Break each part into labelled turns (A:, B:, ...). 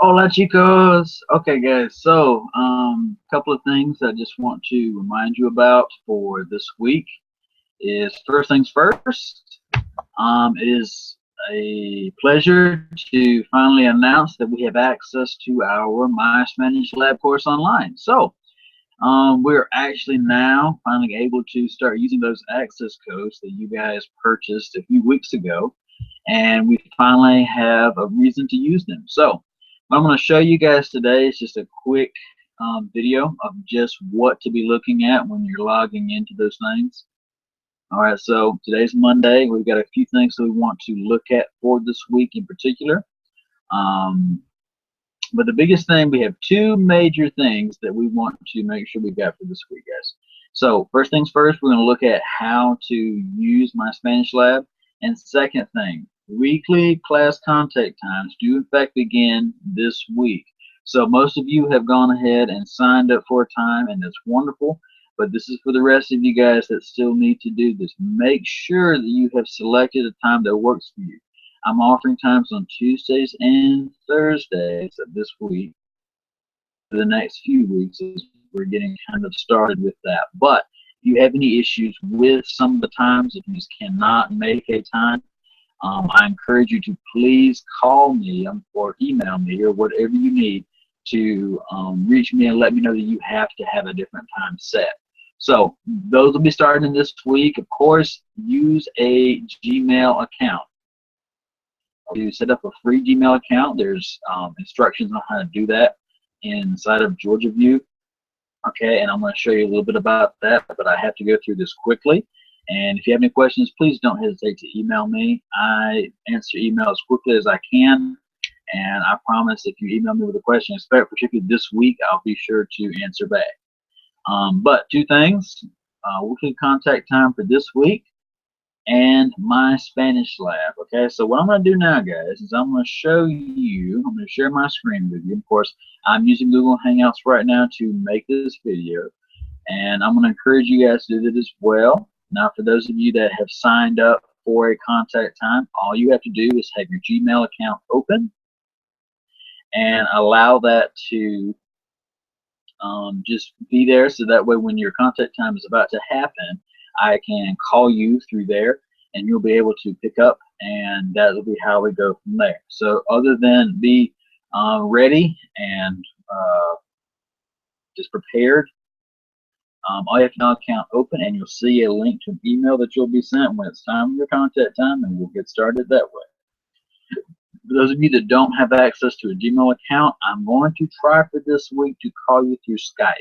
A: Hola chicos. Okay guys, so couple of things I just want to remind you about for this week is first things first. It is a pleasure to finally announce that we have access to our My Spanish Lab course online. So we're actually now finally able to start using those access codes that you guys purchased a few weeks ago, and we finally have a reason to use them. So what I'm going to show you guys today is just a quick video of just what to be looking at when you're logging into those things. All right, so today's Monday. We've got a few things that we want to look at for this week in particular. Um, but the biggest thing, we have two major things that we want to make sure we got for this week, guys. So first things first, we're going to look at how to use My Spanish Lab. And second thing, weekly class contact times do in fact begin this week. So most of you have gone ahead and signed up for a time, and that's wonderful. But this is for the rest of you guys that still need to do this. Make sure that you have selected a time that works for you. I'm offering times on Tuesdays and Thursdays of this week for the next few weeks as we're getting kind of started with that. But if you have any issues with some of the times, if you just cannot make a time, I encourage you to please call me or email me or whatever you need to reach me and let me know that you have to have a different time set. So those will be starting this week. Of course, use a Gmail account. To set up a free Gmail account, there's instructions on how to do that inside of Georgia View. Okay, and I'm going to show you a little bit about that, but I have to go through this quickly. And if you have any questions, please don't hesitate to email me. I answer email as quickly as I can, and I promise if you email me with a question, particularly this week, I'll be sure to answer back. But two things, weekly contact time for this week and My Spanish Lab. Okay, so what I'm going to do now, guys, is I'm going to show you, I'm going to share my screen with you. Of course, I'm using Google Hangouts right now to make this video, and I'm going to encourage you guys to do that as well. Now, for those of you that have signed up for a contact time, all you have to do is have your Gmail account open and allow that to just be there, so that way when your contact time is about to happen, I can call you through there and you'll be able to pick up, and that'll be how we go from there. So other than be ready and just prepared, all you have to now account open, and you'll see a link to an email that you'll be sent when it's time for your contact time, and we'll get started that way. For those of you that don't have access to a Gmail account, I'm going to try for this week to call you through Skype.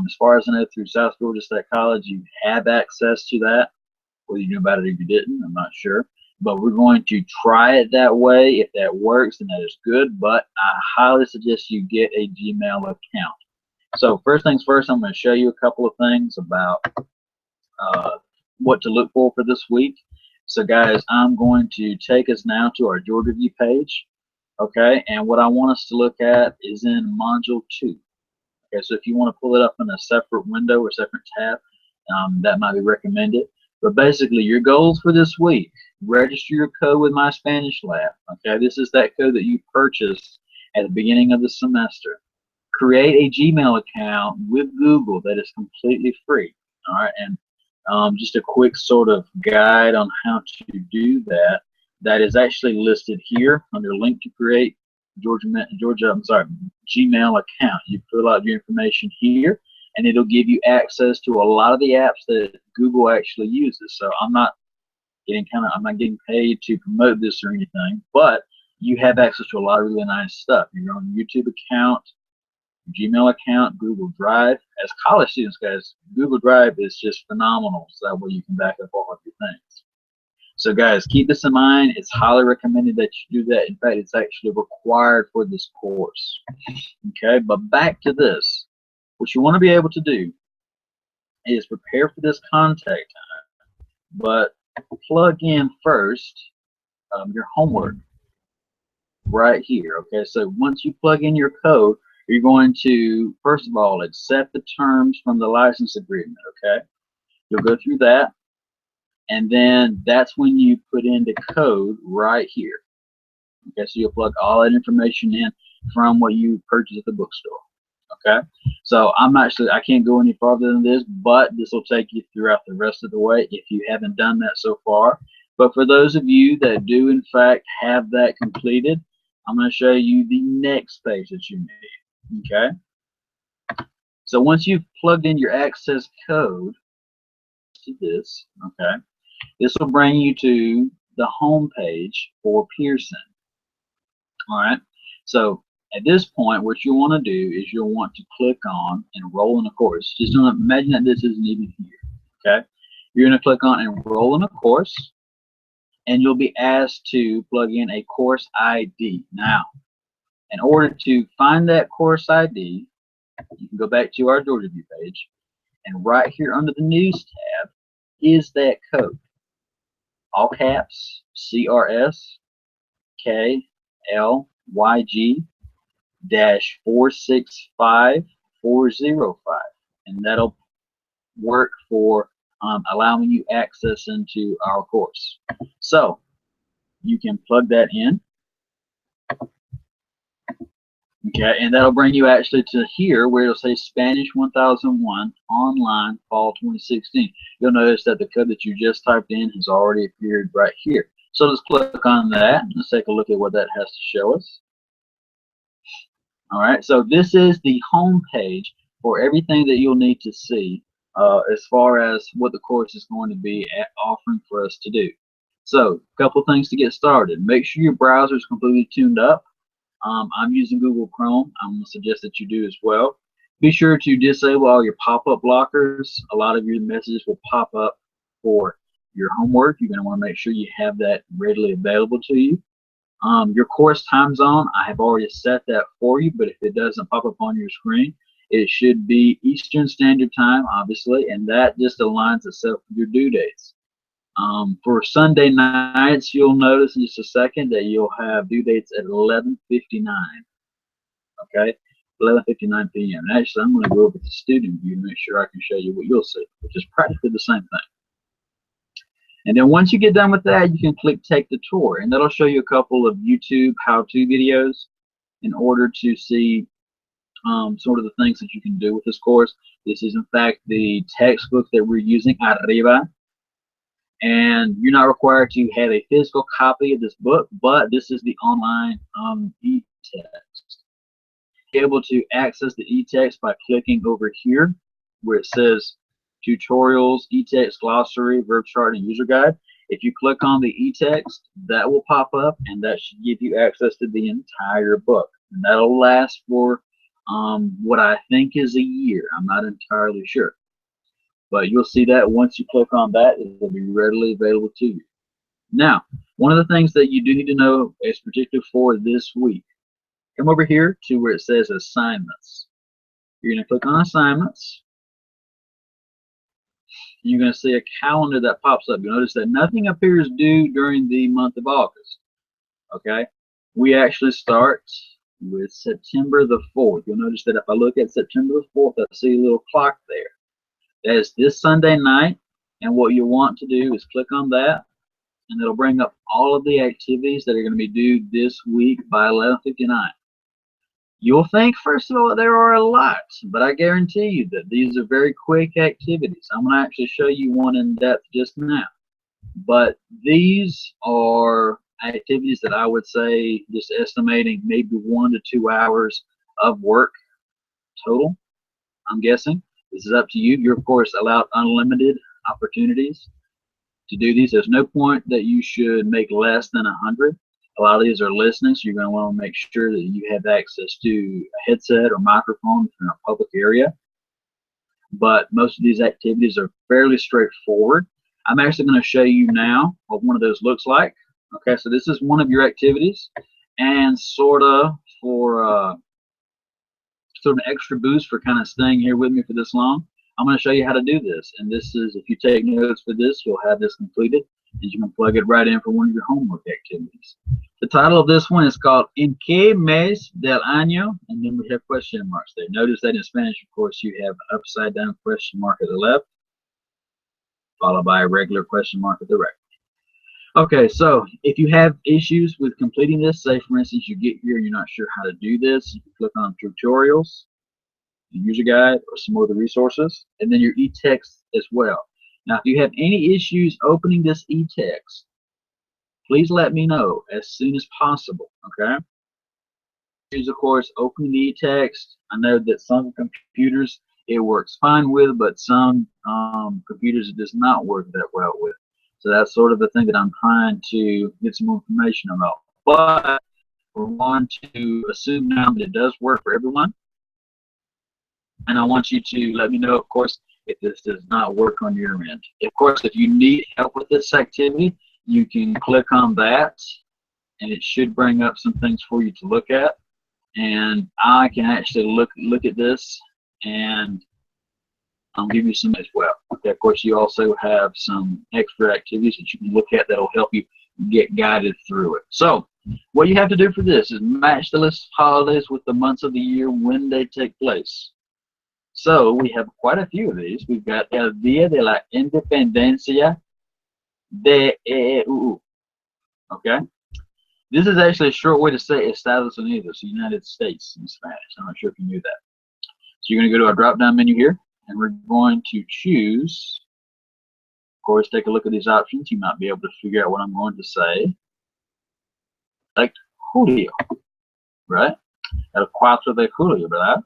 A: As far as I know, through South Georgia State College, you have access to that. Whether you knew about it or you didn't, I'm not sure. But we're going to try it that way. If that works, then that is good. But I highly suggest you get a Gmail account. So first things first, I'm going to show you a couple of things about what to look for this week. So guys, I'm going to take us now to our Georgia View page. Okay, and what I want us to look at is in Module 2. Okay, so if you want to pull it up in a separate window or separate tab, that might be recommended. But basically, your goals for this week: register your code with My Spanish Lab. Okay, this is that code that you purchased at the beginning of the semester. Create a Gmail account with Google that is completely free. All right, and just a quick sort of guide on how to do that. That is actually listed here under link to create Gmail account. You fill out your information here, and it'll give you access to a lot of the apps that Google actually uses. So I'm not getting paid to promote this or anything, but you have access to a lot of really nice stuff. Your own YouTube account, Gmail account, Google Drive. As college students, guys, Google Drive is just phenomenal. So that way you can back up all of your things. So guys, keep this in mind. It's highly recommended that you do that. In fact, it's actually required for this course. Okay, but back to this. What you want to be able to do is prepare for this contact time, but plug in first your homework right here. Okay, so once you plug in your code, you're going to, first of all, accept the terms from the license agreement. Okay, you'll go through that, and then that's when you put in the code right here. Okay, so you'll plug all that information in. from what you purchased at the bookstore. Okay, so I can't go any farther than this, but this will take you throughout the rest of the way if you haven't done that so far. But for those of you that do in fact have that completed, I'm going to show you the next page that you need. Okay, so once you've plugged in your access code to this, okay, this will bring you to the home page for Pearson. All right, so at this point, what you'll want to do is you'll want to click on Enroll in a Course. Just don't imagine that this isn't even here. Okay, you're going to click on Enroll in a Course, and you'll be asked to plug in a course ID. Now, in order to find that course ID, you can go back to our Georgia View page, and right here under the News tab is that code. All caps, CRS KLYG -465405, and that'll work for allowing you access into our course. So you can plug that in, okay, and that'll bring you actually to here where it'll say Spanish 1001 Online Fall 2016. You'll notice that the code that you just typed in has already appeared right here. So let's click on that and let's take a look at what that has to show us. All right, so this is the home page for everything that you'll need to see as far as what the course is going to be offering for us to do. So, a couple things to get started. Make sure your browser is completely tuned up. I'm using Google Chrome. I'm going to suggest that you do as well. Be sure to disable all your pop-up blockers. A lot of your messages will pop up for your homework. You're going to want to make sure you have that readily available to you. Your course time zone, I have already set that for you, but if it doesn't pop up on your screen, it should be Eastern Standard Time, obviously, and that just aligns itself with your due dates. For Sunday nights, you'll notice in just a second that you'll have due dates at 11:59. Okay, 11:59 p.m. And actually, I'm going to go over to Student View and make sure I can show you what you'll see, which is practically the same thing. And then once you get done with that, you can click Take the Tour, and that'll show you a couple of YouTube how-to videos in order to see sort of the things that you can do with this course. This is, in fact, the textbook that we're using, Arriba. And you're not required to have a physical copy of this book, but this is the online e-text. You're able to access the e-text by clicking over here where it says Tutorials, e-text, glossary, verb chart, and user guide. If you click on the e-text, that will pop up, and that should give you access to the entire book. And that'll last for what I think is a year. I'm not entirely sure. But you'll see that once you click on that, it will be readily available to you. Now, one of the things that you do need to know is particularly for this week. Come over here to where it says Assignments. You're going to click on Assignments. You're going to see a calendar that pops up. You'll notice that nothing appears due during the month of August. Okay? We actually start with September the 4th. You'll notice that if I look at September the 4th, I see a little clock there. That is this Sunday night, and what you want to do is click on that, and it'll bring up all of the activities that are going to be due this week by 11:59. You'll think, first of all, there are a lot, but I guarantee you that these are very quick activities. I'm going to actually show you one in depth just now. But these are activities that I would say, just estimating maybe 1 to 2 hours of work total, I'm guessing. This is up to you. You're, of course, allowed unlimited opportunities to do these. There's no point that you should make less than 100. A lot of these are listening, so you're going to want to make sure that you have access to a headset or microphone if you're in a public area. But most of these activities are fairly straightforward. I'm actually going to show you now what one of those looks like. Okay, so this is one of your activities, and sort of for sort of an extra boost for kind of staying here with me for this long, I'm going to show you how to do this. And this is, if you take notes for this, you'll have this completed, and you can plug it right in for one of your homework activities. The title of this one is called En qué mes del año, and then we have question marks there. Notice that in Spanish, of course, you have an upside down question mark at the left, followed by a regular question mark at the right. Okay, so if you have issues with completing this, say for instance you get here and you're not sure how to do this, you can click on tutorials, user guide, or some other resources, and then your e-text as well. Now, if you have any issues opening this e-text, please let me know as soon as possible, okay? Of course, opening the e-text, I know that some computers it works fine with, but some computers it does not work that well with. So that's sort of the thing that I'm trying to get some more information about. But we're going to assume now that it does work for everyone. And I want you to let me know, of course, if this does not work on your end. Of course, if you need help with this activity, you can click on that, and it should bring up some things for you to look at. And I can actually look at this, and I'll give you some as well. Okay, of course, you also have some extra activities that you can look at that will help you get guided through it. So, what you have to do for this is match the list of holidays with the months of the year when they take place. So we have quite a few of these. We've got El Día de la Independencia de EU. Okay? This is actually a short way to say Estados Unidos, United States in Spanish. I'm not sure if you knew that. So you're going to go to our drop-down menu here, and we're going to choose, of course, take a look at these options. You might be able to figure out what I'm going to say. Like Julio, right? El 4 de Julio, ¿verdad?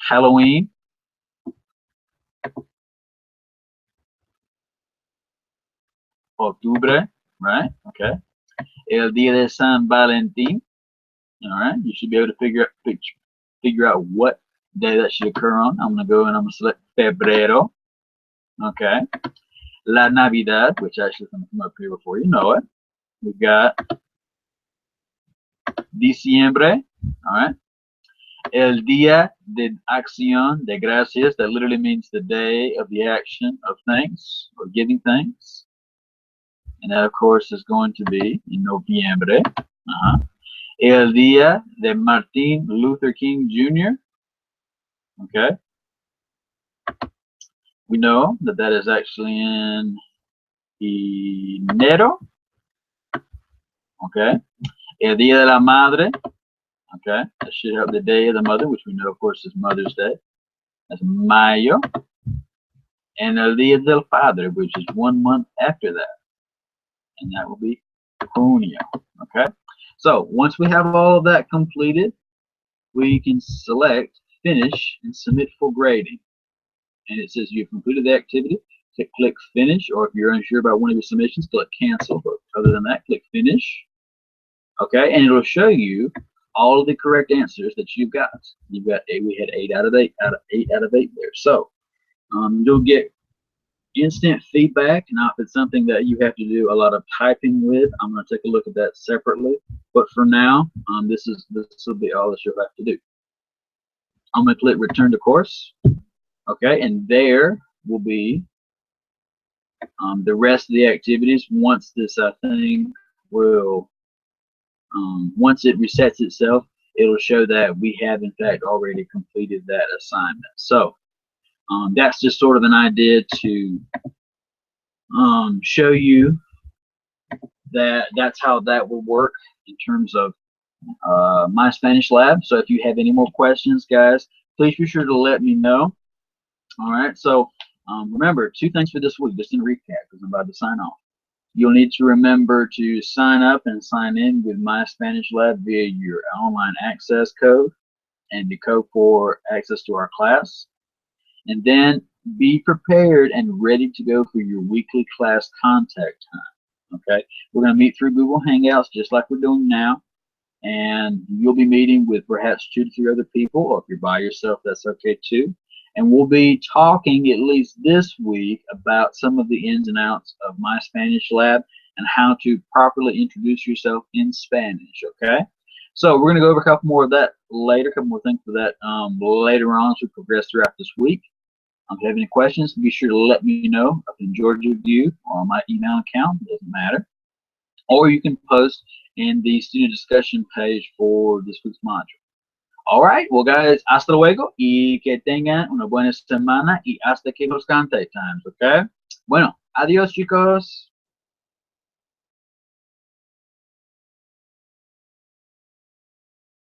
A: Halloween. Octubre, right? Okay. El Día de San Valentín. All right. You should be able to figure out what day that should occur on. I'm going to go and I'm going to select Febrero. Okay. La Navidad, which actually is going to come up here before you know it. We've got Diciembre. All right. El Día de Acción de Gracias. That literally means the day of the action of thanks or giving thanks. And that, of course, is going to be in Noviembre. El Día de Martin Luther King Jr. Okay. We know that that is actually in enero. Okay. El Día de la Madre. Okay. That should have the Day of the Mother, which we know, of course, is Mother's Day. That's Mayo. And El Día del Padre, which is 1 month after that. And that will be Junio. Okay. So once we have all of that completed, we can select Finish and Submit for grading. And it says you've completed the activity. Click Finish, or if you're unsure about one of your submissions, click Cancel. But other than that, click Finish. Okay, and it'll show you all of the correct answers that you've got. You've got we had 8 out of 8 there. So you'll get instant feedback. Now, if it's something that you have to do a lot of typing with, I'm going to take a look at that separately. But for now, this will be all that you'll have to do. I'm going to click Return to Course. Okay, and there will be the rest of the activities. Once this thing will, once it resets itself, it'll show that we have in fact already completed that assignment. So that's just sort of an idea to show you that that's how that will work in terms of My Spanish Lab. So if you have any more questions, guys, please be sure to let me know. All right, so remember, 2 things for this week, just in recap, because I'm about to sign off. You'll need to remember to sign up and sign in with My Spanish Lab via your online access code and the code for access to our class. And then be prepared and ready to go for your weekly class contact time. Okay, we're going to meet through Google Hangouts just like we're doing now. And you'll be meeting with perhaps 2 to 3 other people, or if you're by yourself, that's okay too. And we'll be talking at least this week about some of the ins and outs of My Spanish Lab and how to properly introduce yourself in Spanish, okay? So we're going to go over a couple more of that later, a couple more things for that later on as we progress throughout this week. If you have any questions, be sure to let me know up in Georgia View or on my email account, doesn't matter. Or you can post in the student discussion page for this week's module. All right, well, guys, hasta luego y que tengan una buena semana y hasta que los cante times, okay? Bueno, adiós, chicos.